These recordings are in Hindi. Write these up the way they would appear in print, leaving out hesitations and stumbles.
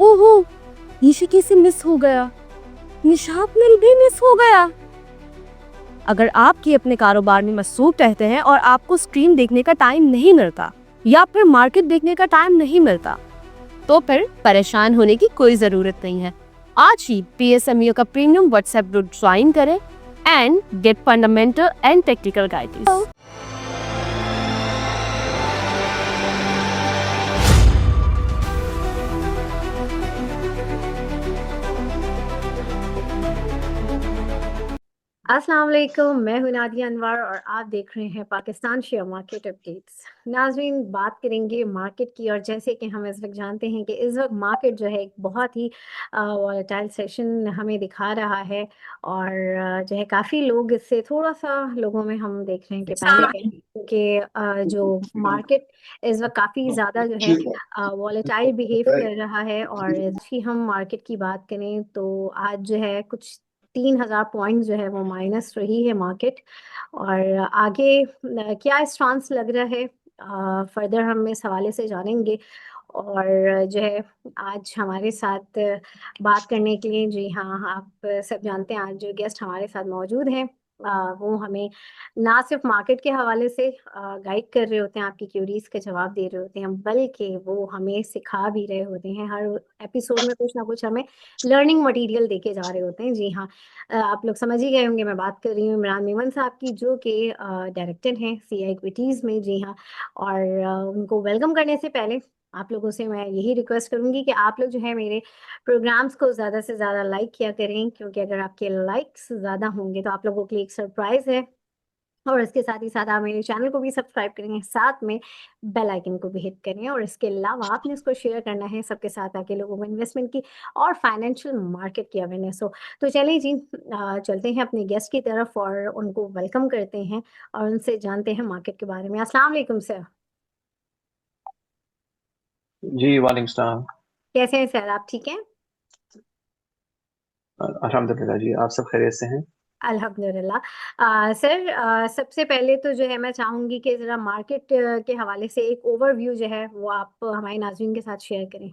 ओहो, ये कैसे मिस हो गया? निशात मिल भी मिस हो गया। अगर आपके अपने कारोबार में मसरूफ रहते हैं और आपको स्क्रीन देखने का टाइम नहीं मिलता या फिर मार्केट देखने का टाइम नहीं मिलता, तो फिर परेशान होने की कोई जरूरत नहीं है। आज ही PSMU का प्रीमियम व्हाट्सएप ग्रुप ज्वाइन करें and get fundamental and technical guidance. अस्सलाम वालेकुम, मैं हूं नादिया अनवर और आप देख रहे हैं पाकिस्तान शेयर मार्केट अपडेट्स। नाज़रीन, बात करेंगे मार्केट की, और जैसे कि हम इस वक्त जानते हैं कि इस वक्त मार्केट जो है एक बहुत ही वॉलेटाइल सेशन हमें दिखा रहा है, और जो है काफ़ी लोग इससे थोड़ा सा लोगों में हम देख रहे हैं कि पैनिक है, क्योंकि जो मार्केट इस वक्त काफ़ी ज़्यादा जो है वॉलेटाइल बिहेव कर रहा है। और इसकी हम मार्केट की बात करें तो आज जो है कुछ 3000 पॉइंट जो है वो माइनस रही है मार्केट। और आगे क्या स्टांस लग रहा है फर्दर हम इस हवाले से जानेंगे। और जो है आज हमारे साथ बात करने के लिए, जी हाँ, आप सब जानते हैं आज जो गेस्ट हमारे साथ मौजूद हैं वो हमें ना सिर्फ मार्केट के हवाले से गाइड कर रहे होते हैं, आपकी क्यूरीज के जवाब दे रहे होते हैं, बल्कि वो हमें सिखा भी रहे होते हैं। हर एपिसोड में कुछ ना कुछ हमें लर्निंग मटेरियल देके जा रहे होते हैं। जी हाँ, आप लोग समझ ही गए होंगे मैं बात कर रही हूँ इमरान मेमन साहब की, जो कि डायरेक्टर हैं CI इक्विटीज़ में। जी हाँ, और उनको वेलकम करने से पहले आप लोगों से मैं यही रिक्वेस्ट करूंगी कि आप लोग जो है मेरे प्रोग्राम्स को ज़्यादा से ज़्यादा लाइक किया करें, क्योंकि अगर आपके लाइक्स ज़्यादा होंगे तो आप लोगों के लिए एक सरप्राइज़ है। और इसके साथ ही साथ आप मेरे चैनल को भी सब्सक्राइब करेंगे, साथ में बेल आइकन को भी हिट करें, और इसके अलावा आपने इसको शेयर करना है सबके साथ, ताकि लोगों को इन्वेस्टमेंट की और फाइनेंशियल मार्केट की अवेयरनेस हो। तो चलिए जी, चलते हैं अपने गेस्ट की तरफ और उनको वेलकम करते हैं और उनसे जानते हैं मार्केट के बारे में। अस्सलाम वालेकुम सर। जी वालेकुम सलाम। कैसे हैं सर, आप ठीक हैं? अल्हम्दुलिल्लाह जी, आप सब खैरियत से हैं? अल्हम्दुलिल्लाह। सर, सबसे पहले तो जो है मैं चाहूंगी कि ज़रा मार्केट के हवाले से एक ओवरव्यू जो है वो आप हमारे नाज़रीन के साथ शेयर करें।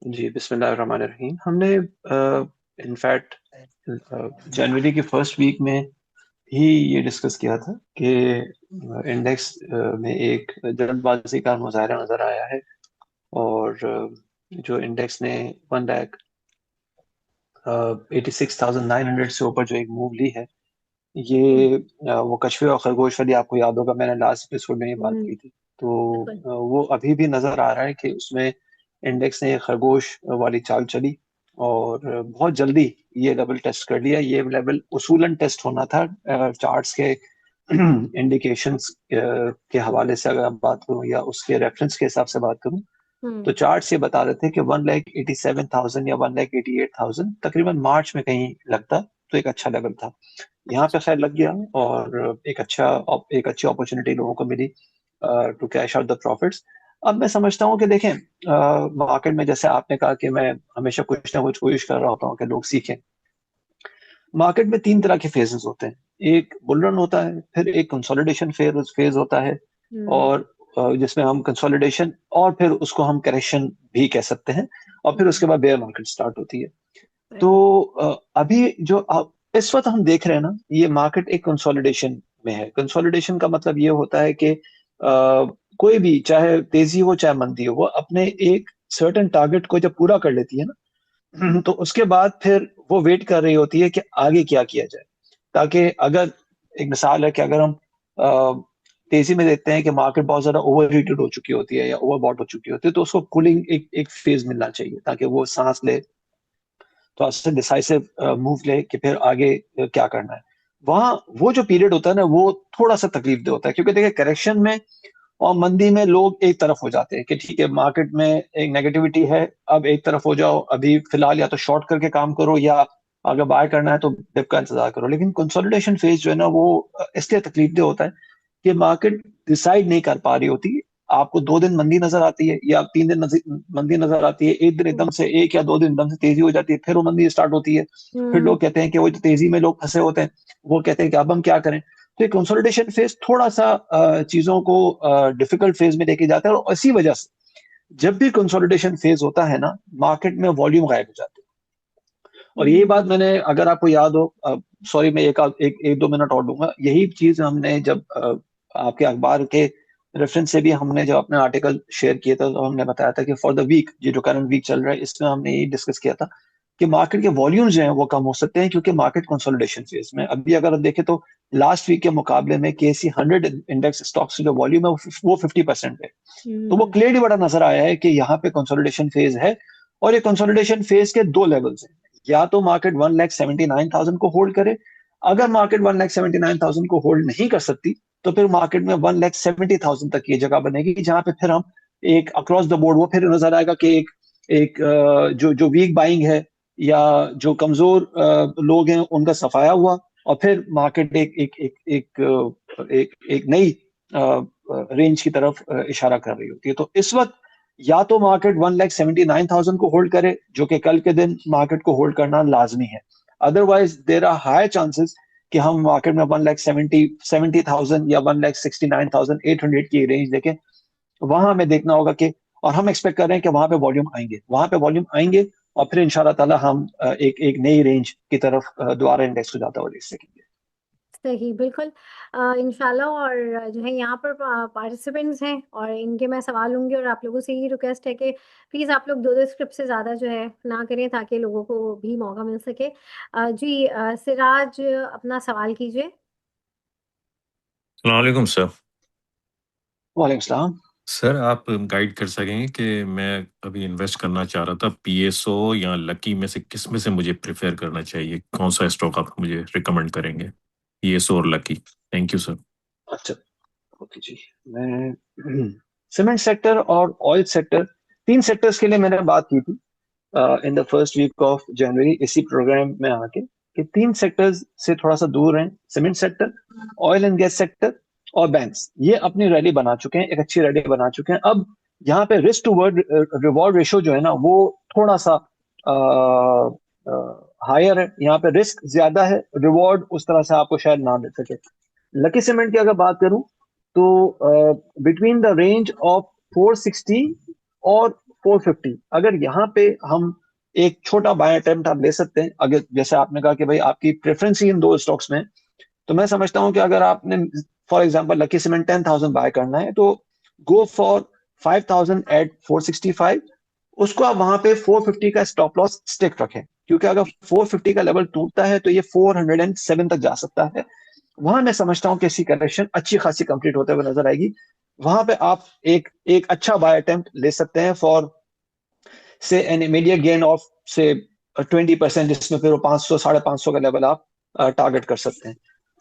जी बिस्मिल्लाहिर्रहमानिर्रहीम। हमने इनफैक्ट जनवरी के फर्स्ट वीक में ही ये डिस्कस किया था कि इंडेक्स में एक जल्दबाजी का मुजाहरा नजर आया है, और जो इंडेक्स ने 1,86,900 से ऊपर जो एक मूव ली है, ये वो कछुए और खरगोश वाली, आपको याद होगा मैंने लास्ट एपिसोड में ये बात की थी। तो बिल्कुल। वो अभी भी नजर आ रहा है कि उसमें इंडेक्स ने खरगोश वाली चाल चली, और बहुत जल्दी ये लेवल टेस्ट कर लिया। ये लेवल उसूलन टेस्ट होना था चार्ट्स के इंडिकेशंस के हवाले से अगर आप बात करूं, या उसके रेफरेंस के हिसाब से बात करूं, तो चार्ट्स ये बता रहे थे कि 1,87,000 या 1,88,000 तकरीबन मार्च में कहीं लगता तो एक अच्छा लेवल था। यहाँ पे खैर लग गया, और एक अच्छी अपॉर्चुनिटी लोगों को मिली to cash out the profits. अब मैं समझता हूँ कि देखें, मार्केट में जैसे आपने कहा कि मैं हमेशा कुछ ना कुछ कोशिश कर रहा होता हूँ कि लोग सीखें। मार्केट में तीन तरह के फेजेस होते हैं। एक बुल रन होता है, फिर एक कंसोलिडेशन फेज होता है, और जिसमें हम कंसोलिडेशन और फिर उसको हम करेक्शन भी कह सकते हैं, और फिर उसके बाद बेयर मार्केट स्टार्ट होती है। तो अभी जो इस वक्त हम देख रहे हैं ना, ये मार्केट एक कंसोलिडेशन में है। कंसोलिडेशन का मतलब ये होता है कि कोई भी, चाहे तेजी हो चाहे मंदी हो, वो अपने एक सर्टेन टारगेट को जब पूरा कर लेती है ना, तो उसके बाद फिर वो वेट कर रही होती है कि आगे क्या किया जाए। ताकि अगर एक मिसाल है कि अगर हम तेजी में देखते हैं कि मार्केट बहुत ज्यादा ओवर हीटेड हो चुकी होती है या ओवरबॉट हो चुकी होती है, तो उसको कूलिंग एक फेज मिलना चाहिए, ताकि वो सांस ले, तो उससे डिसाइसिव मूव ले कि फिर आगे क्या करना है। वहां वो जो पीरियड होता है ना, वो थोड़ा सा तकलीफ दे होता है, क्योंकि देखिए करेक्शन में और मंदी में लोग एक तरफ हो जाते हैं कि ठीक है, मार्केट में एक नेगेटिविटी है, अब एक तरफ हो जाओ, अभी फिलहाल या तो शॉर्ट करके काम करो, या अगर बाय करना है तो डिप का इंतजार करो। लेकिन कंसोलिडेशन फेज जो है ना, वो इसलिए तकलीफ दे होता है कि मार्केट डिसाइड नहीं कर पा रही होती। आपको 2 दिन मंदी नजर आती है, या 3 दिन मंदी नजर आती है, एक दिन एकदम से, 1 या 2 दिन एकदम से तेजी हो जाती है, फिर वो मंदी स्टार्ट होती है। फिर लोग कहते हैं कि वो जो तेजी में लोग फंसे होते हैं, वो कहते हैं कि अब हम क्या करें। तो ये कंसोलिडेशन फेज थोड़ा सा चीजों को डिफिकल्ट फेज में लेके जाता है, और इसी वजह से जब भी कंसोलिडेशन फेज होता है ना, मार्केट में वॉल्यूम गायब हो जाती है। और यही बात मैंने, अगर आपको याद हो, सॉरी मैं एक दो मिनट और दूंगा, यही चीज हमने जब आपके अखबार के रेफरेंस से भी हमने जब अपने आर्टिकल शेयर किए थे, तो हमने बताया था कि फॉर द वीक, ये जो करंट वीक चल रहा है, इसमें हमने यही डिस्कस किया था कि मार्केट के वॉल्यूम्स जो हैं वो कम हो सकते हैं, क्योंकि मार्केट कंसोलिडेशन फेज में अभी अगर आप देखें तो लास्ट वीक के मुकाबले में केसी 100 इंडेक्स स्टॉक्स जो वॉल्यूम है वो 50% है। तो वो क्लियरली बड़ा नजर आया है कि यहाँ पे कंसोलिडेशन फेज है, और ये कंसोलिडेशन फेज के दो लेवल्स हैं। या तो मार्केट 1,79,000 को होल्ड करे, अगर मार्केट 1,79,000 को होल्ड नहीं कर सकती, तो फिर मार्केट में 1,70,000 तक ये जगह बनेगी, जहां पे फिर हम एक अक्रॉस द बोर्ड वो फिर नजर आएगा कि एक जो वीक बाइंग है या जो कमजोर लोग हैं उनका सफाया हुआ, और फिर मार्केट एक नई रेंज की तरफ इशारा कर रही होती है। तो इस वक्त या तो मार्केट 1,79,000 को होल्ड करे, जो कि कल के दिन मार्केट को होल्ड करना लाजमी है, otherwise there are high chances कि हम मार्केट में 1,70,000 या 1,69,800 की रेंज देखें। वहां हमें देखना होगा कि, और हम एक्सपेक्ट कर रहे हैं कि वहां पे वॉल्यूम आएंगे, और फिर इंशाल्लाह ताला हम एक नई रेंज की तरफ दोबारा इंडेक्स को जाता हुआ देख सकेंगे। सही, बिल्कुल। इंशाल्लाह। और जो है यहाँ पर पार्टिसिपेंट्स हैं और इनके मैं सवाल लूँगी, और आप लोगों से यही रिक्वेस्ट है कि प्लीज़ आप लोग 2-2 स्क्रिप्ट से ज़्यादा जो है ना करें, ताकि लोगों को भी मौका मिल सके। जी, सिराज अपना सवाल कीजिए। अस्सलाम वालेकुम सर। वालेकुम सलाम। सर आप गाइड कर सकेंगे कि मैं अभी इन्वेस्ट करना चाह रहा था, पीएसओ या लकी में से किस में से मुझे प्रेफर करना चाहिए, कौन सा स्टॉक आप मुझे रिकमेंड करेंगे, पीएसओ और लकी? Thank you sir. अच्छा, ओके जी। मैं सीमेंट सेक्टर और ऑयल सेक्टर, तीन सेक्टर्स के लिए मैंने बात की थी in the first week of January इसी प्रोग्राम में आके, कि तीन सेक्टर्स से थोड़ा सा दूर हैं, cement sector, oil and gas sector और बैंक्स। ये अपनी रैली बना चुके हैं, एक अच्छी रैली बना चुके हैं। अब यहाँ पे रिस्क टू रिवॉर्ड रेशो जो है ना, वो थोड़ा सा हायर है, यहाँ पे रिस्क ज्यादा है, रिवॉर्ड उस तरह से आपको शायद ना मिल सके। लकी सीमेंट की अगर बात करूं तो बिटवीन द रेंज ऑफ 460 और 450, अगर यहाँ पे हम एक छोटा बाय अटेम्प्ट आप ले सकते हैं, अगर जैसे आपने कहा कि भाई आपकी प्रेफरेंस ही इन दो स्टॉक्स में, तो मैं समझता हूं कि अगर आपने for example Lucky cement 10,000 buy करना है, तो गो फॉर 5,000 एट 465, उसको आप वहां पे 450 का स्टॉप लॉस स्टिक रखें, क्योंकि अगर 450 का लेवल टूटता है तो ये 407 तक जा सकता है। वहां मैं समझता हूं कि इसकी करेक्शन अच्छी खासी कंप्लीट होते हुए नजर आएगी। वहां पे आप एक अच्छा बाय अटेम्प्ट ले सकते हैं फॉर से एन इमीडिएट गेन ऑफ से 20%, जिसमें फिर 500 550 का लेवल आप टारगेट कर सकते हैं।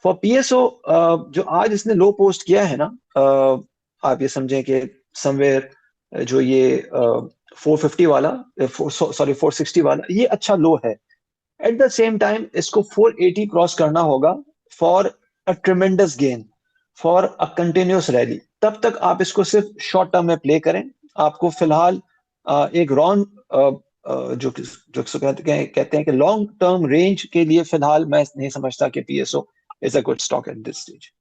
फॉर पीएसओ जो आज इसने लो पोस्ट किया है ना, आप ये समझें कि समवेयर जो ये 450 वाला, सॉरी 460 वाला, ये अच्छा लो है। एट द सेम टाइम इसको 480 क्रॉस करना होगा for a tremendous gain, for a continuous rally. तब तक आप इसको सिर्फ शॉर्ट टर्म में प्ले करें। आपको फिलहाल एक जो जो कहते हैं कि लॉन्ग टर्म रेंज के लिए फिलहाल मैं नहीं समझता कि PSO is a good stock at this stage.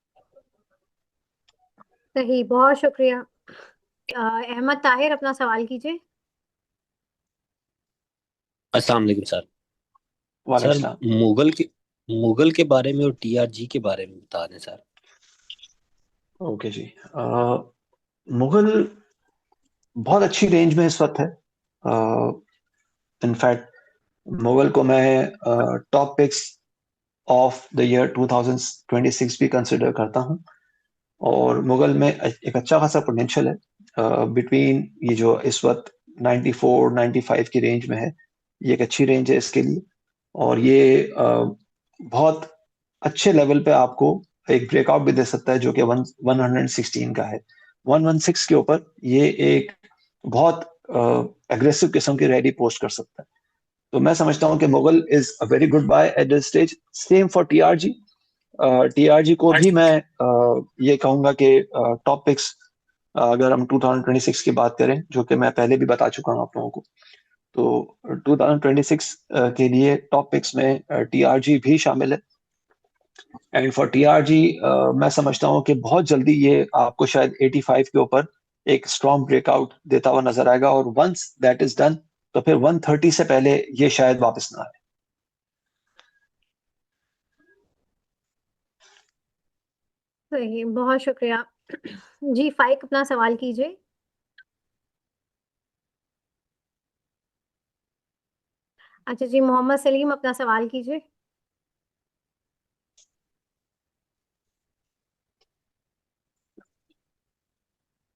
सही, बहुत शुक्रिया। अहमद ताहिर अपना सवाल कीजिए। अस्सलाम वालेकुम सर। वालेकुम सर सलाम। मुगल के बारे में और टीआरजी के बारे में बता दें सर। ओके जी। मुगल बहुत अच्छी रेंज में इस वक्त है। इनफैक्ट मुगल को मैं top picks of the year 2026 भी कंसिडर करता हूं, और मुगल में एक अच्छा खासा पोटेंशियल है। बिटवीन ये जो इस वक्त 94 95 की रेंज में है, ये एक अच्छी रेंज है इसके लिए, और ये बहुत अच्छे लेवल पे आपको एक ब्रेकआउट भी दे सकता है, जो कि 116 का है। 116 के ऊपर ये एक बहुत एग्रेसिव किस्म की रैली पोस्ट कर सकता है। तो मैं समझता हूं कि Mughal is a very good by at this stage. Same for TRG. TRG को भी मैं ये कहूंगा कि टॉप पिक्स, अगर हम 2026 की बात करें, जो कि मैं पहले भी बता चुका हूं आप लोगों को, तो 2026 के लिए टॉप पिक्स में टीआरजी भी शामिल है। एंड फॉर टीआरजी मैं समझता हूं कि बहुत जल्दी ये आपको शायद 85 के ऊपर एक स्ट्रॉन्ग ब्रेकआउट देता हुआ नजर आएगा, और वंस दैट इज डन तो फिर 130 से पहले ये शायद वापस ना आए। सही, बहुत शुक्रिया। जी फाइक, अपना सवाल कीजिए। अच्छा जी, मोहम्मद सलीम, अपना सवाल कीजिए।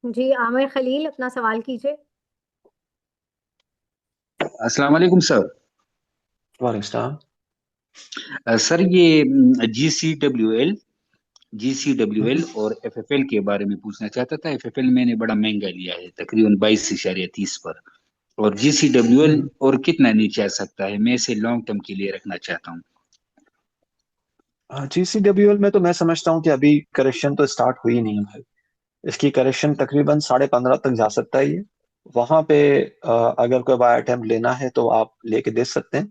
जी आमिर खलील, अपना सवाल कीजिए। अस्सलाम वालेकुम सर। वालेकुम। सर ये जीसीडब्ल्यूएल और एफएफएल के बारे में पूछना चाहता था। एफएफएल मैंने बड़ा महंगा लिया है, तकरीबन 22.30 पर, और जीसीडब्ल्यूएल और कितना नीचे आ सकता है? मैं इसे लॉन्ग टर्म के लिए रखना चाहता हूँ। जीसीडब्ल्यूएल में तो मैं समझता हूँ कि अभी करेक्शन तो स्टार्ट हुई नहीं है भाई। इसकी करेक्शन तकरीबन 15.5 तक जा सकता है ये। वहां पे अगर कोई बाय अटेम्प्ट लेना है तो आप लेके दे सकते हैं।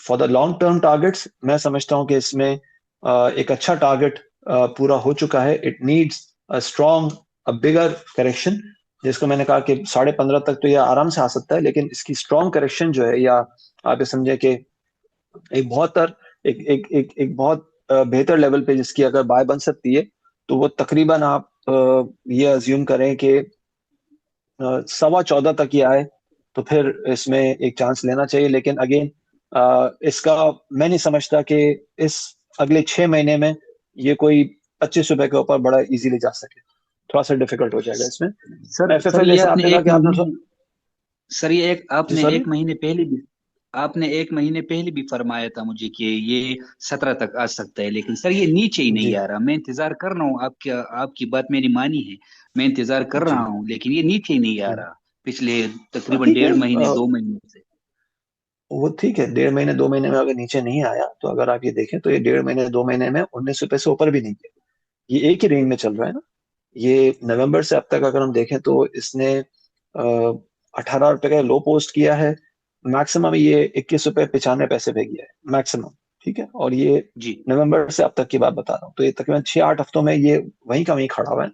For the long term targets मैं समझता हूँ कि इसमें एक अच्छा टारगेट पूरा हो चुका है। It needs a strong, a bigger correction, जिसको मैंने कहा कि 15.5 तक तो ये आराम से आ सकता है, लेकिन इसकी स्ट्रॉन्ग करेक्शन जो है, या आप ये समझे कि एक बहुत तर एक एक एक एक बहुत बेहतर लेवल पे जिसकी अगर बाय बन सकती है, तो वो तकरीबन आप ये अज्यूम करें कि 14.25 तक ही आए, तो फिर इसमें एक चांस लेना चाहिए। लेकिन अगेन इसका मैं नहीं समझता कि इस अगले 6 महीने में ये कोई 25 रुपए के ऊपर बड़ा इजीली जा सके। थोड़ा सा डिफिकल्ट हो जाएगा इसमें। सर एफएफएल ये जैसे आपने कहा कि आपने सर ये एक जी आपने सॉरी। एक महीने पहले भी आपने एक महीने पहले भी फरमाया था मुझे कि ये 17 तक आ सकता है, लेकिन सर ये नीचे ही नहीं जी आ रहा। मैं इंतजार कर रहा हूँ, आपकी बात मैंने मानी है, मैं इंतजार कर जी। रहा हूँ, लेकिन ये नीचे ही नहीं आ रहा पिछले तकरीबन ठीक है। 1.5 महीने 2 महीने से। वो ठीक है, 1.5 महीने 2 महीने में अगर नीचे नहीं आया, तो अगर आप ये देखें तो ये 1.5 महीने 2 महीने में 19 रुपए से ऊपर भी नहीं गया। ये एक ही रेंज में चल रहा है ना। ये नवंबर से अब तक अगर हम देखें तो इसने 18 रुपए का लो पोस्ट किया है। मैक्सिमम ये 21 रुपए 95 पैसे पे गया है मैक्सिमम। ठीक है, और ये जी नवंबर से अब तक की बात बता रहा हूँ, तो ये तकरीबन 6-8 हफ्तों में ये वहीं का वहीं खड़ा हुआ है।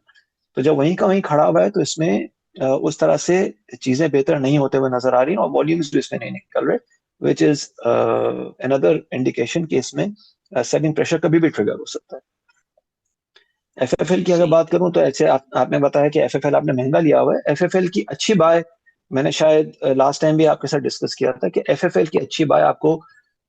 तो जब वहीं का वहीं खड़ा हुआ है तो इसमें उस तरह से चीजें बेहतर नहीं होते हुए नजर आ रही हैं, और वॉल्यूम्स भी इसमें नहीं निकल रहे, विच इज अनदर इंडिकेशन कि इसमें सेलिंग प्रेशर कभी भी ट्रिगर हो सकता है। एफएफएल की अगर सही। बात करूं तो ऐसे आपने बताया कि एफएफएल आपने महंगा लिया हुआ है। एफएफएल की अच्छी बाय मैंने शायद लास्ट टाइम भी आपके साथ डिस्कस किया था कि एफएफएल की अच्छी बाय आपको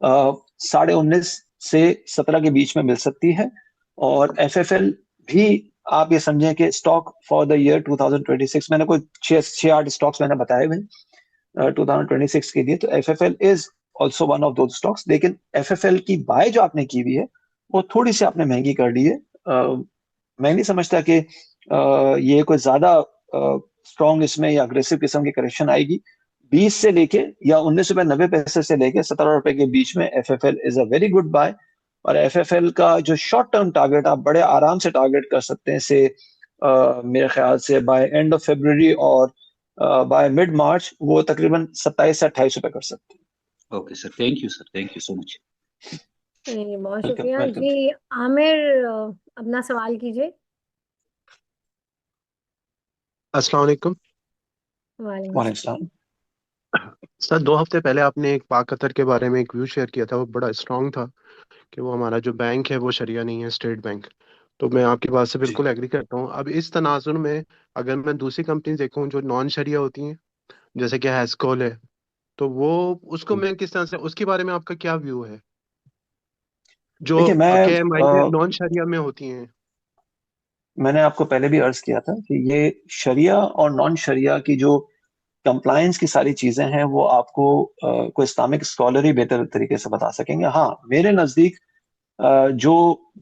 19.5 से 17 के बीच में मिल सकती है। और एफएफएल भी आप ये समझें कि स्टॉक फॉर द ईयर 2026, मैंने कोई 6-8 स्टॉक्स मैंने बताए हुए 2026 के लिए, तो FFL is also one of दो स्टॉक्स। लेकिन एफएफएल की बाय जो आपने की हुई है वो थोड़ी सी आपने महंगी कर दी है। मैं नहीं समझता कि ये कोई ज्यादा स्ट्रॉन्ग इसमें या अग्रेसिव किस्म की करेक्शन आएगी। 20 से लेके या 19 रुपए 90 पैसे से लेके 17 रुपए के बीच में FFL is a very good buy. और एफएफएल का जो शॉर्ट टर्म टारगेट आप बड़े आराम से टारगेट कर सकते हैं, से मेरे ख्याल से बाय एंड ऑफ फेब्रुवरी और बाय मिड मार्च वो तकरीबन 27 से 28 रुपए कर सकते हैं। Okay sir, thank you sir, thank you so much. जी बहुत वेलकम शुक्रिया वेलकम। जी। आमिर, अपना सवाल कीजिए। अस्सलाम वालेकुम। वालेकुम सलाम। वालेकुम। सर 2 हफ्ते पहले आपने एक पाक कतर के बारे में एक व्यू शेयर किया था, वो बड़ा स्ट्रांग था कि वो हमारा जो बैंक है वो शरिया नहीं है, स्टेट बैंक। तो मैं आपकी बात से जी बिल्कुल एग्री करता हूँ। अब इस तनाजुर में अगर मैं दूसरी कंपनी देखूँ जो नॉन शरिया होती हैं, जैसे कि हैस्कोल है, तो वो उसको मैं किस तरह से, उसके बारे में आपका क्या व्यू है जो देखिए, KMI के नॉन शरिया में होती हैं? मैंने आपको पहले भी अर्ज किया था कि ये शरिया और नॉन शरिया की जो कंप्लायंस की सारी चीजें हैं वो आपको कोई इस्लामिक स्कॉलर ही बेहतर तरीके से बता सकेंगे। हाँ, मेरे नजदीक जो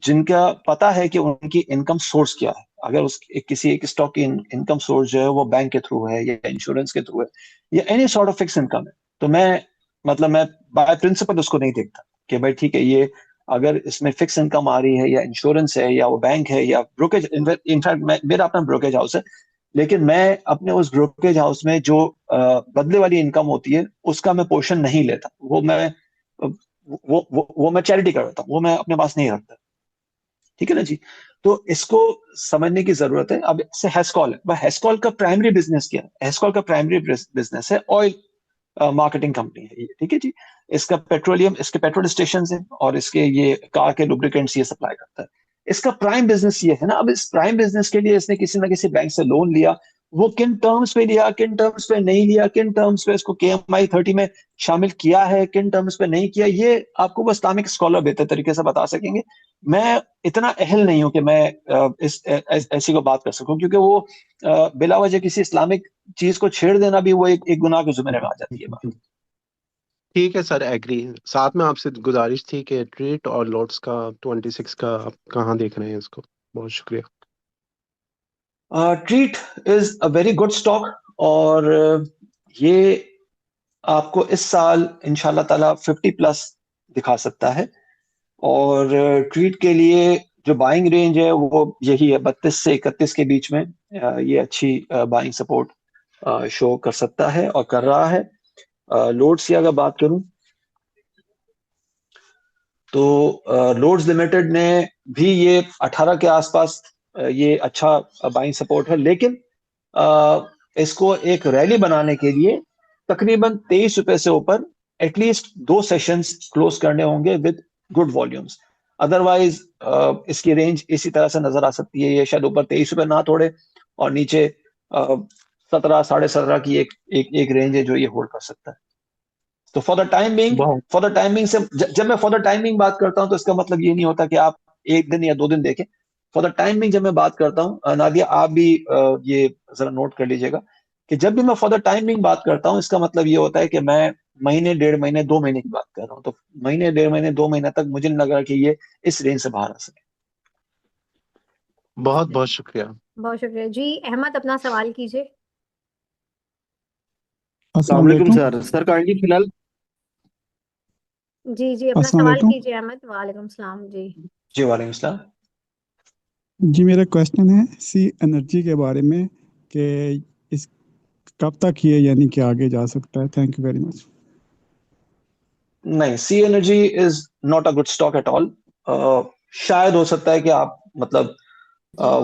जिनका पता है कि उनकी इनकम सोर्स क्या है, अगर उस किसी एक स्टॉक की इनकम सोर्स जो है वो बैंक के थ्रू है या इंश्योरेंस के थ्रू है या any sort of fix income है, तो मैं बाय प्रिंसिपल उसको नहीं देखता कि भाई ठीक है, ये अगर इसमें फिक्स इनकम आ रही है या इंश्योरेंस है या वो बैंक है या ब्रोकेज। इनफैक्ट मेरा अपना ब्रोकेज हाउस है, लेकिन मैं अपने उस ब्रोकेज हाउस में जो बदले वाली इनकम होती है उसका मैं पोर्शन नहीं लेता। वो मैं चैरिटी करता हूँ, वो मैं अपने पास नहीं रखता। ठीक है ना जी। तो इसको समझने की जरूरत है। अब जैसे हेस्कॉल है, वह हेस्कॉल का प्राइमरी बिजनेस क्या है? हेस्कॉल का प्राइमरी बिजनेस है ऑयल मार्केटिंग कंपनी है ये, ठीक है जी। इसका पेट्रोलियम, इसके पेट्रोल स्टेशन है और इसके ये कार के लुब्रिकेंट्स ये सप्लाई करता है। इसका प्राइम बिजनेस ये है ना। अब इस प्राइम बिजनेस के लिए इसने किसी ना किसी बैंक से लोन लिया, वो किन टर्म्स पे लिया, किन टर्म्स पे नहीं लिया, किन टर्म्स पे इसको KMI 30 में शामिल किया है, किन टर्म्स पे नहीं किया, ये आपको वो इस्लामिक स्कॉलर बेहतर तरीके से बता सकेंगे। मैं इतना अहल नहीं हूं कि मैं ऐसी को बात कर सकूं, क्योंकि वो बिला वजह किसी इस्लामिक चीज को छेड़ देना भी वो एक गुनाह के जुम्मे में आ जाती है बात। ठीक है सर, एग्री। साथ में आपसे गुजारिश थी कि ट्रीट और लोट्स का 26 का आप कहाँ देख रहे हैं इसको? बहुत शुक्रिया। Treat is a very good stock और ये आपको इस साल इंशाल्लाह ताला 50 प्लस दिखा सकता है। और ट्रीट के लिए जो बाइंग रेंज है वो यही है, 32 से 31 के बीच में ये अच्छी बाइंग सपोर्ट शो कर सकता है और कर रहा है। लोड्स की अगर बात करूं तो लोड्स लिमिटेड ने भी ये 18 के आसपास ये अच्छा बाइंग सपोर्ट है, लेकिन इसको एक रैली बनाने के लिए तकरीबन 23 रुपए से ऊपर एटलीस्ट 2 सेशंस क्लोज करने होंगे विद गुड वॉल्यूम्स। अदरवाइज इसकी रेंज इसी तरह से नजर आ सकती है, ये शायद ऊपर 23 रुपए ना तोड़े और नीचे 17 17.5 की एक रेंज है जो ये होल्ड कर सकता है। तो फॉर द टाइमिंग से जब मैं फॉर द टाइमिंग बात करता हूं तो इसका मतलब ये नहीं होता कि आप एक दिन या 2 दिन देखें। फॉर द टाइमिंग जब मैं बात करता हूं, नादिया आप भी ये जरा नोट कर लीजिएगा कि जब भी मैं फॉर द टाइमिंग बात करता हूं इसका मतलब ये होता है कि मैं महीने, 1.5 महीने, 2 महीने की बात कर रहा हूं। तो महीने, 1.5 महीने, 2 महीने तक मुझे नहीं लगा कि ये इस रेंज से बाहर आ सके। बहुत बहुत शुक्रिया। बहुत शुक्रिया जी। अहमद, अपना सवाल कीजिए। अस्सलाम वालेकुम वालेकुम। सर काइंडली फिलहाल जी अपना अस्सलाम सवाल वालेकुम। कीजिए अहमद। वालेकुम सलाम जी। जी वालेकुम सलाम। जी मेरा क्वेश्चन है सी एनर्जी के बारे में कि इस कब तक ये यानी कि आगे जा सकता है? Thank you very much. नहीं, C energy is not a good stock at all. शायद हो सकता है कि आप मतलब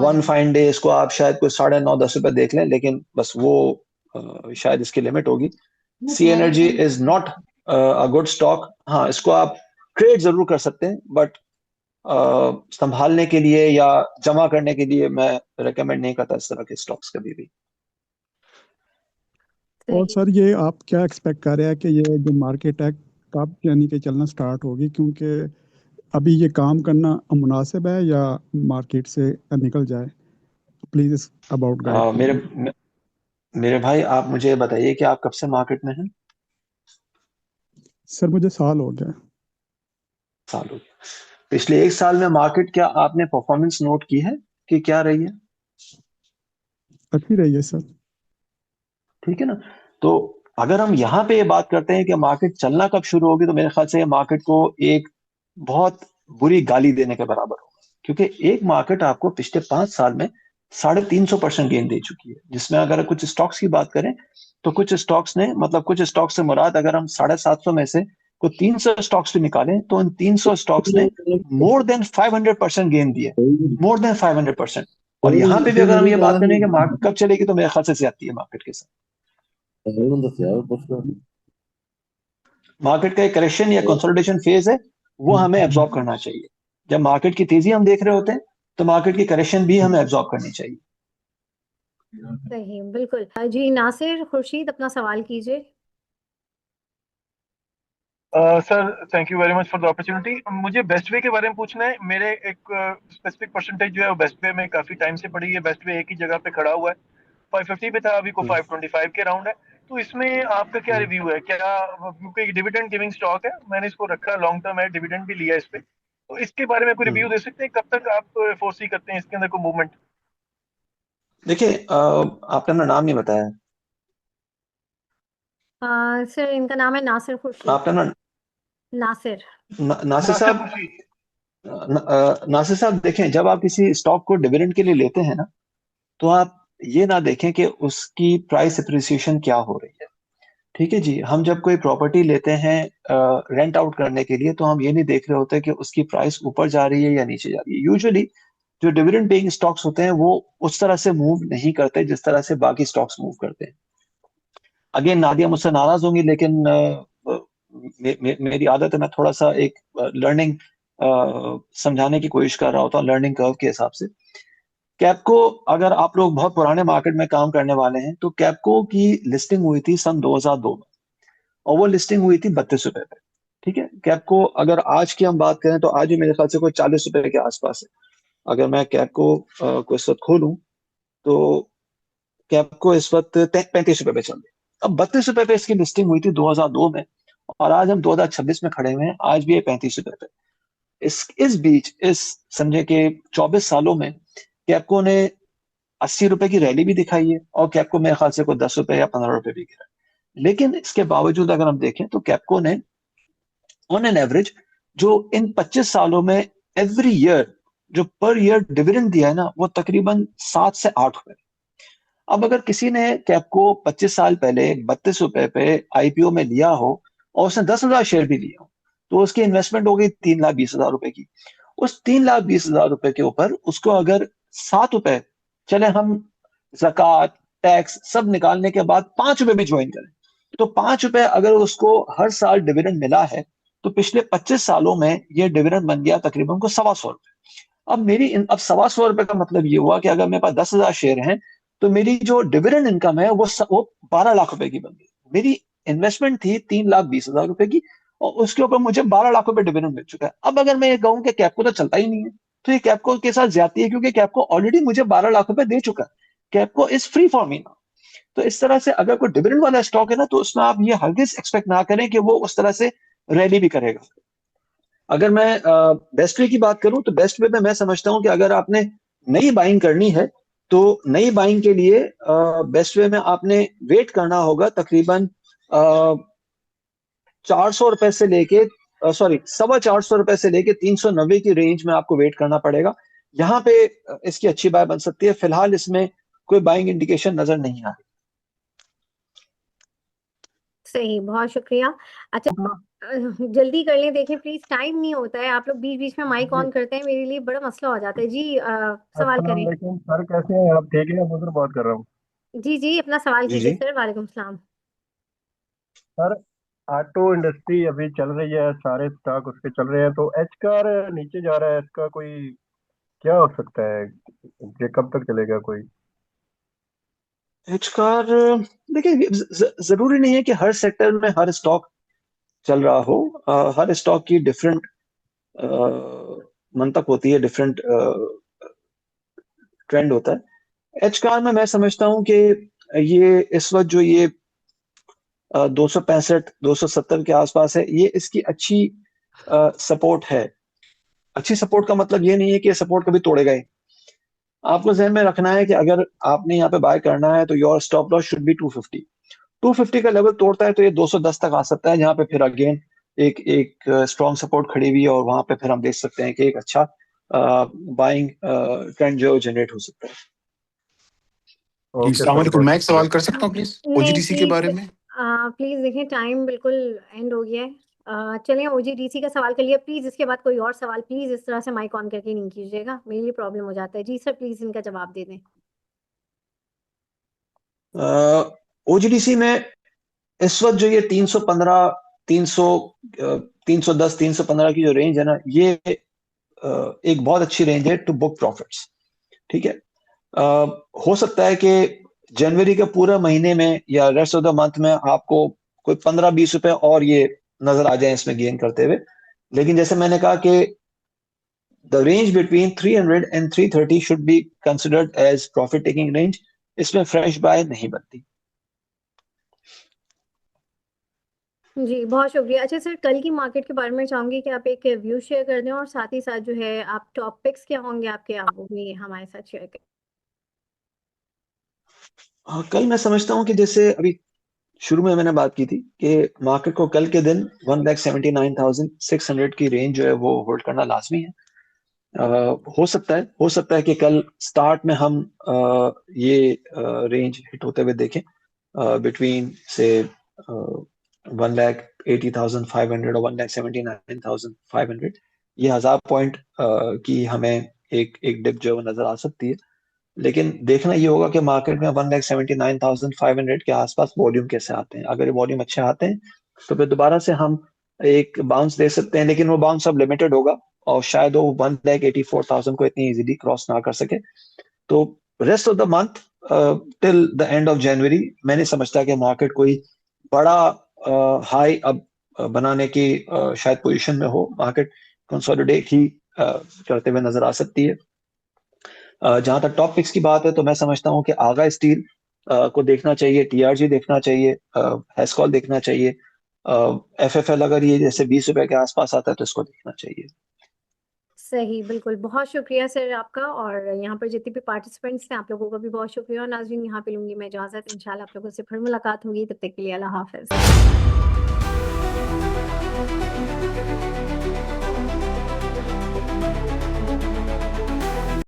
वन फाइन डे इसको आप शायद कोई 9.5-10 रुपए देख लें, लेकिन बस वो शायद इसकी लिमिट होगी। C energy is not a good stock. हाँ, इसको आप ट्रेड जरूर कर सकते हैं, बट संभालने के लिए या जमा करने के लिए मैं रेकमेंड नहीं करता इस तरह के स्टॉक्स कभी भी। और सही। सर ये आप क्या एक्सपेक्ट कर रहे हैं कि ये जो मार्केट है कब यानी कि चलना स्टार्ट होगी? क्योंकि अभी ये काम करना मुनासिब है या मार्केट से निकल जाए? प्लीज अबाउट गाइड मेरे कीजिए। मेरे भाई, आप मुझे बताइए कि आप कब से मार्केट में हैं? सर मुझे साल हो गया। साल हो गया। पिछले 1 साल में मार्केट क्या आपने परफॉर्मेंस नोट की है कि क्या रही है? अच्छी रही है सर। ठीक है ना। तो अगर हम यहाँ पे ये बात करते हैं कि मार्केट चलना कब शुरू होगी, तो मेरे ख्याल से मार्केट को एक बहुत बुरी गाली देने के बराबर होगा, क्योंकि एक मार्केट आपको पिछले 5 साल में 350% गेन दे चुकी है, जिसमें अगर कुछ स्टॉक्स की बात करें तो कुछ स्टॉक्स ने, मतलब कुछ स्टॉक्स से मुराद अगर हम 750 में से को 300 स्टॉक्स भी निकालें तो उन 300 स्टॉक्स ने मोर देन 500% गेन दिए, मोर देन 500%। और यहाँ पे भी अगर हम ये बात करें कि मार्केट कब चलेगी, तो मेरे ख्याल से ज्यादती है मार्केट के साथ। मार्केट का एक करेक्शन या कंसोलिडेशन फेज है, वो हमें एब्जॉर्ब करना चाहिए। जब मार्केट की तेजी हम देख रहे होते हैं तो मार्केट की करेक्शन भी हमें एब्जॉर्ब करनी चाहिए। सही, बिल्कुल। जी नासिर खुर्शीद, अपना सवाल कीजिए। Sir thank you very much for the opportunity. मुझे बेस्ट वे के बारे में पूछना है। मेरे एक स्पेसिफिक परसेंटेज जो है वो बेस्ट वे में काफी टाइम से पड़ी है। बेस्ट वे एक ही जगह पे खड़ा हुआ है, 550 पे था, अभी को 525 के राउंड है। तो इसमें आपका क्या रिव्यू है? क्या, क्योंकि डिविडेंड गिविंग स्टॉक है, मैंने इसको रखा, लॉन्ग टर्म है, डिविडेंड भी लिया इस पे, तो इसके बारे में कोई रिव्यू दे सकते हैं? कब तक आप फोर्सी करते हैं इसके अंदर कोई मूवमेंट? देखिए, आपने अपना नाम नहीं बताया। सर इनका नाम है नासिर खुर्शीद। आपने अपना नासिर। नासिर नासिर साहब, खुर्शीद। नासिर साहब देखें, जब आप किसी स्टॉक को डिविडेंड के लिए लेते हैं ना, तो आप ये ना देखें कि उसकी प्राइस अप्रिसिएशन क्या हो रही है। ठीक है जी, हम जब कोई प्रॉपर्टी लेते हैं रेंट आउट करने के लिए, तो हम ये नहीं देख रहे होते कि उसकी प्राइस ऊपर जा रही है या नीचे जा रही है। यूजुअली जो डिविडेंड पेइंग स्टॉक्स होते हैं वो उस तरह से मूव नहीं करते जिस तरह से बाकी स्टॉक्स मूव करते हैं। अगेन नादिया मुझसे नाराज होंगी, लेकिन मेरी आदत है, मैं थोड़ा सा एक लर्निंग समझाने की कोशिश कर रहा होता हूँ लर्निंग कर्व के हिसाब से। कैपको, अगर आप लोग बहुत पुराने मार्केट में काम करने वाले हैं, तो कैपको की लिस्टिंग हुई थी सन 2002 में, और वो लिस्टिंग हुई थी 32 रुपए पे। ठीक है, कैपको अगर आज की हम बात करें तो आज भी मेरे ख्याल से कोई 40 रुपए के आसपास है। अगर मैं कैपको को इस वक्त खोलूं तो कैपको इस वक्त 35 रुपए पे चल रही है। अब 32 रुपए पे इसकी लिस्टिंग हुई थी 2002 में, और आज हम 2026 में खड़े हुए हैं, आज भी ये 35 रुपए पे। इस बीच, इस समझे कि 24 सालों में कैपको ने 80 रुपए की रैली भी दिखाई है, और कैपको मेरे ख्याल से कोई 10 रुपए या 15 रुपए भी गिरा है। लेकिन इसके बावजूद अगर हम देखें तो कैपको ने ऑन एन एवरेज जो इन 25 सालों में एवरी ईयर जो पर ईयर डिविडेंड दिया है ना, वो तकरीबन 7 से 8 रुपए। अब अगर किसी ने कैपको 25 साल पहले 32 रुपए पे आईपीओ में लिया हो और उसने 10,000 शेयर भी लिए हो, तो उसकी इन्वेस्टमेंट हो गई 3,20,000 रुपए की। उस 3,20,000 रुपए के ऊपर उसको अगर 7 रुपए, चले हम जक़ात टैक्स सब निकालने के बाद 5 रुपए भी ज्वाइन करें, तो 5 रुपए अगर उसको हर साल डिविडेंड मिला है, तो पिछले 25 सालों में ये डिविडेंड बन गया तकरीबन को 125 रुपए। अब 125 रुपए का मतलब ये हुआ कि अगर मेरे पास 10,000 शेयर हैं, तो मेरी जो डिविडेंड इनकम है वो 12 लाख रुपए की बन गई। मेरी इन्वेस्टमेंट थी 3,20,000 रुपए की, और उसके ऊपर मुझे 12 लाख रुपए डिविडेंड मिल चुका है। अब अगर मैं ये कहूं कि कैपको तो चलता ही नहीं है, तो ये कैपको के साथ ज्यादती है, क्योंकि कैपको ऑलरेडी मुझे 12 लाख रुपए दे चुका है। Capco is free for me now. तो इस तरह से अगर कोई डिविडेंड वाला स्टॉक है ना, तो उसमें आप ये हरगिज एक्सपेक्ट ना करें कि वो उस तरह से रैली भी करेगा। अगर मैं बेस्ट वे की बात करूं, तो बेस्ट वे में मैं समझता हूं कि अगर आपने नई बाइंग करनी है, तो नई बाइंग के लिए बेस्ट वे में आपने वेट करना होगा तकरीबन 400 रुपए से लेके 450 से लेके 390 की रेंज में आपको वेट करना पड़ेगा। यहाँ पे इसकी अच्छी बाय बन सकती है। फिलहाल इसमें कोई बाइंग इंडिकेशन नजर नहीं आ रही। सही, बहुत शुक्रिया। अच्छा, जल्दी कर लें, देखें प्लीज, टाइम नहीं होता है। आप लोग बीच बीच में माइक ऑन करते हैं, मेरे लिए बड़ा मसला हो जाता है जी। सवाल अस्सलाम करें। वालेकुम सर, कैसे हैं आप? ठीक है, मैं उधर बात कर रहा हूँ। जी जी, अपना सवाल जी कीजिए जी। सर। वालेकुम सलाम। सर, ऑटो इंडस्ट्री अभी चल रही है, सारे स्टॉक उसके चल रहे हैं, तो एच कार नीचे जा रहा है, इसका कोई क्या हो सकता है? ये कब तक चलेगा कोई? एचकार, देखिए, जरूरी नहीं है कि हर सेक्टर में हर स्टॉक चल रहा हो। हर स्टॉक की डिफरेंट मंतक होती है, डिफरेंट ट्रेंड होता है। एचकार में मैं समझता हूं कि ये इस वक्त जो ये 265 270 के आसपास है, ये इसकी अच्छी सपोर्ट है। अच्छी सपोर्ट का मतलब ये नहीं है कि ये सपोर्ट कभी तोड़ेगा ही। आपको ध्यान में रखना है कि अगर आपने यहाँ पे बाय करना है, तो your stop loss should be 250। 250 का लेवल तोड़ता है तो ये 210 तक आ सकता है, जहाँ पे फिर अगेन एक एक स्ट्रॉन्ग सपोर्ट खड़ी हुई है, और वहां पे फिर हम देख सकते हैं कि एक अच्छा बाइंग ट्रेंड जो जनरेट हो सकता है। ओके अस्सलाम सर, वालेकुम, बहुत मैं एक सवाल शुक्रिया। कर सकता हूँ प्लीज नहीं ओजीडीसी के बारे प्लीज, में? प्लीज देखें, टाइम बिल्कुल एंड हो गया है। चलिए ओजीडीसी का सवाल कर लिया प्लीज, इसके बाद कोई और सवाल प्लीज इस तरह से माइक ऑन करके नहीं कीजिएगा, मेरे लिए प्रॉब्लम हो जाता है। जी सर, प्लीज इनका जवाब दे दें। ओजीडीसी में इस वक्त जो ये 315 300 310 315 की जो रेंज है ना, ये एक बहुत अच्छी रेंज है टू बुक प्रॉफिट्स। ठीक है, हो सकता है कि जनवरी के पूरे महीने में या रेस्ट ऑफ द मंथ में आपको कोई 15-20 रुपए और ये नजर आ जाए इसमें गेन करते हुए। लेकिन जैसे मैंने कहा कि the range between 300 and 330 should be considered as profit taking range. इसमें फ्रेश बाय नहीं बनती। जी बहुत शुक्रिया। अच्छा सर, कल की मार्केट के बारे में चाहूंगी कि आप एक व्यू शेयर कर दें, और साथ ही साथ जो है आप टॉपिक्स क्या होंगे आपके, आप वो भी हमारे साथ शेयर करें। कल मैं समझता हूं कि जैसे अभी शुरू में मैंने बात की थी कि मार्केट को कल के दिन 1,79,600 की रेंज जो है वो होल्ड करना लाजमी है। हो सकता है कि कल स्टार्ट में हम ये रेंज हिट होते हुए देखें बिटवीन से 1,80,500 और 1,79,500। ये 1,000 पॉइंट की हमें एक डिप जो है वो नजर आ सकती है, लेकिन देखना ये होगा कि मार्केट में 1,79,500 के आसपास वॉल्यूम कैसे आते हैं। अगर ये वॉल्यूम अच्छे आते हैं तो फिर दोबारा से हम एक बाउंस दे सकते हैं, लेकिन वो बाउंस अब लिमिटेड होगा और शायद वो 1,84,000 को इतनी इजीली क्रॉस ना कर सके। तो rest of the month till the end of January मैं नहीं समझता कि मार्केट कोई बड़ा हाई अब बनाने की शायद पोजीशन में हो। मार्केट कंसोलिडेट ही करते हुए नजर आ सकती है। जहां तक टॉप पिक्स की बात है तो मैं समझता हूं कि आगा स्टील को देखना चाहिए, टीआरजी देखना चाहिए, हेस्कॉल देखना चाहिए, एफएफएल अगर ये जैसे 20 रुपए के आसपास आता है तो इसको देखना चाहिए। सही, बिल्कुल। बहुत शुक्रिया सर आपका, और यहाँ पर जितने भी पार्टिसिपेंट्स थे आप लोगों का भी बहुत शुक्रिया। और नाज़रीन, यहाँ पे लूंगी मैं इजाज़त। इंशाल्लाह आप लोगों से फिर मुलाकात होगी, तब तक के लिए अल्लाह हाफ़िज़।